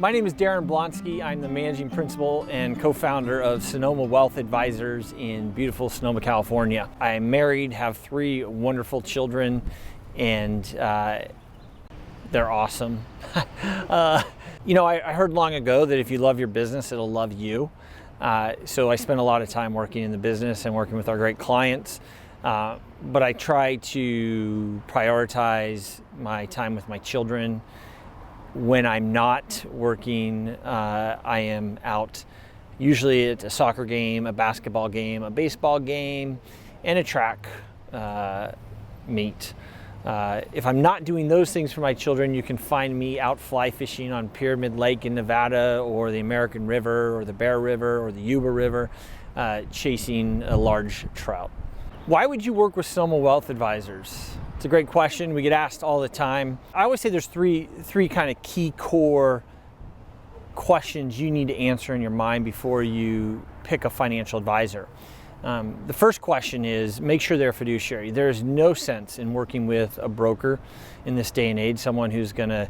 My name is Daren Blonski. I'm the managing principal and co-founder of Sonoma Wealth Advisors in beautiful Sonoma, California. I'm married, have 3 wonderful children, and they're awesome. I heard long ago that if you love your business, it'll love you. So I spend a lot of time working in the business and working with our great clients. But I try to prioritize my time with my children. When I'm not working, I am out usually at a soccer game, a basketball game, a baseball game, and a track meet. If I'm not doing those things for my children, you can find me out fly fishing on Pyramid Lake in Nevada, or the American River, or the Bear River, or the Yuba River, chasing a large trout. Why would you work with Sonoma Wealth Advisors? It's a great question. We get asked all the time. I always say there's three kind of key core questions you need to answer in your mind before you pick a financial advisor. The first question is, make sure they're a fiduciary. There's no sense in working with a broker in this day and age, someone who's going to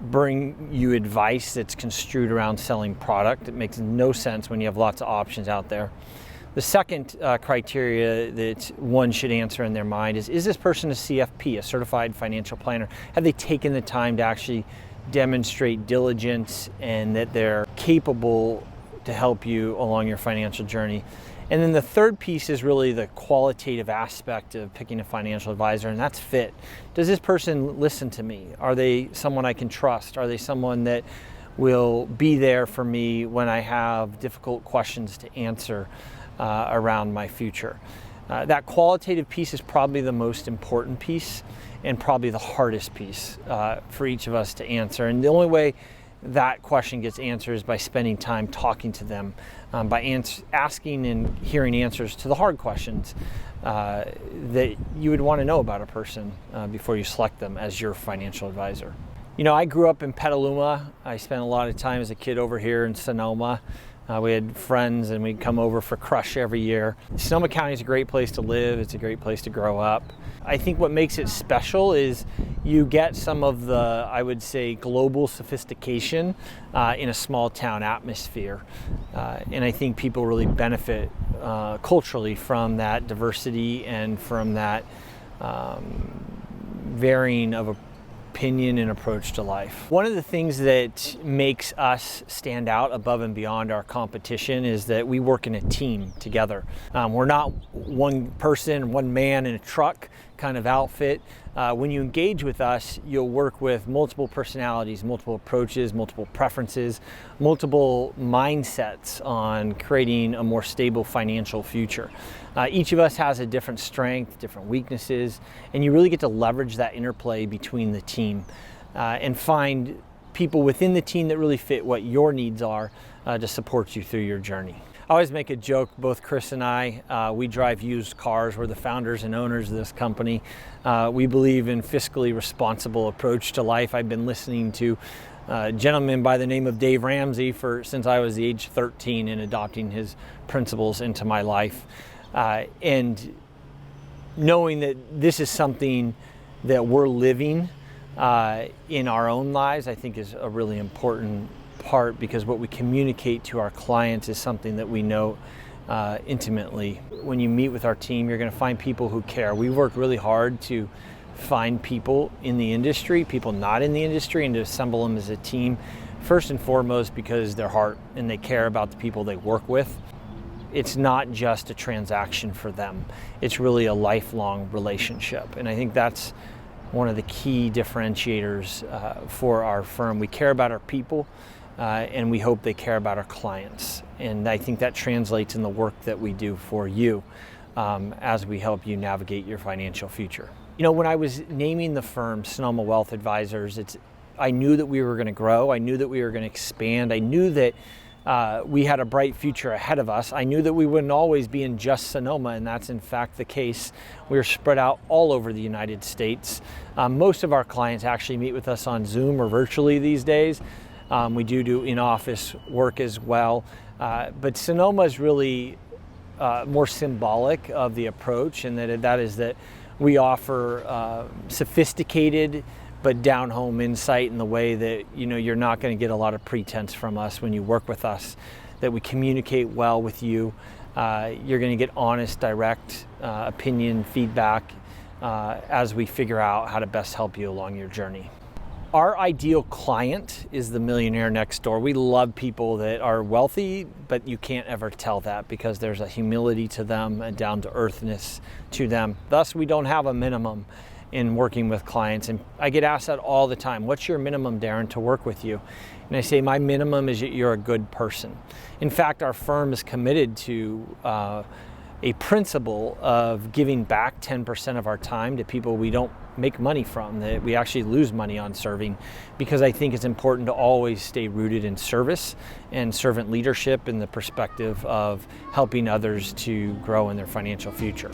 bring you advice that's construed around selling product. It makes no sense when you have lots of options out there. The second criteria that one should answer in their mind is this person a CFP, a certified financial planner? Have they taken the time to actually demonstrate diligence and that they're capable to help you along your financial journey? And then the third piece is really the qualitative aspect of picking a financial advisor, and that's fit. Does this person listen to me? Are they someone I can trust? Are they someone that will be there for me when I have difficult questions to answer around my future? That qualitative piece is probably the most important piece and probably the hardest piece for each of us to answer. And the only way that question gets answered is by spending time talking to them, by asking and hearing answers to the hard questions that you would want to know about a person before you select them as your financial advisor. I grew up in Petaluma. I spent a lot of time as a kid over here in Sonoma. We had friends and we'd come over for Crush every year. Sonoma County is a great place to live. It's a great place to grow up. I think what makes it special is you get some of the, I would say, global sophistication in a small town atmosphere. And I think people really benefit culturally from that diversity and from that varying of opinion and approach to life. One of the things that makes us stand out above and beyond our competition is that we work in a team together. We're not one person, one man in a truck kind of outfit. When you engage with us, you'll work with multiple personalities, multiple approaches, multiple preferences, multiple mindsets on creating a more stable financial future. Each of us has a different strength, different weaknesses, and you really get to leverage that interplay between the team and find people within the team that really fit what your needs are to support you through your journey. I always make a joke, both Chris and I, we drive used cars. We're the founders and owners of this company. We believe in fiscally responsible approach to life. I've been listening to a gentleman by the name of Dave Ramsey since I was the age 13 and adopting his principles into my life. And knowing that this is something that we're living in our own lives, I think is a really important part, because what we communicate to our clients is something that we know intimately. When you meet with our team, you're going to find people who care. We work really hard to find people in the industry, people not in the industry, and to assemble them as a team, first and foremost because their heart and they care about the people they work with. It's not just a transaction for them. It's really a lifelong relationship. And I think that's one of the key differentiators for our firm. We care about our people and we hope they care about our clients. And I think that translates in the work that we do for you as we help you navigate your financial future. When I was naming the firm Sonoma Wealth Advisors, I knew that we were going to grow. I knew that we were going to expand. I knew that we had a bright future ahead of us. I knew that we wouldn't always be in just Sonoma, and that's in fact the case. We're spread out all over the United States. Most of our clients actually meet with us on Zoom or virtually these days. We do in-office work as well. But Sonoma is really more symbolic of the approach, and that is that we offer sophisticated but down home insight in the way that you're not going to get a lot of pretense from us when you work with us, that we communicate well with you. You're going to get honest, direct opinion, feedback as we figure out how to best help you along your journey. Our ideal client is the millionaire next door. We love people that are wealthy, but you can't ever tell that because there's a humility to them, a down-to-earthness to them. Thus, we don't have a minimum in working with clients. And I get asked that all the time. What's your minimum, Daren, to work with you? And I say, my minimum is that you're a good person. In fact, our firm is committed to a principle of giving back 10% of our time to people we don't make money from, that we actually lose money on serving, because I think it's important to always stay rooted in service and servant leadership in the perspective of helping others to grow in their financial future.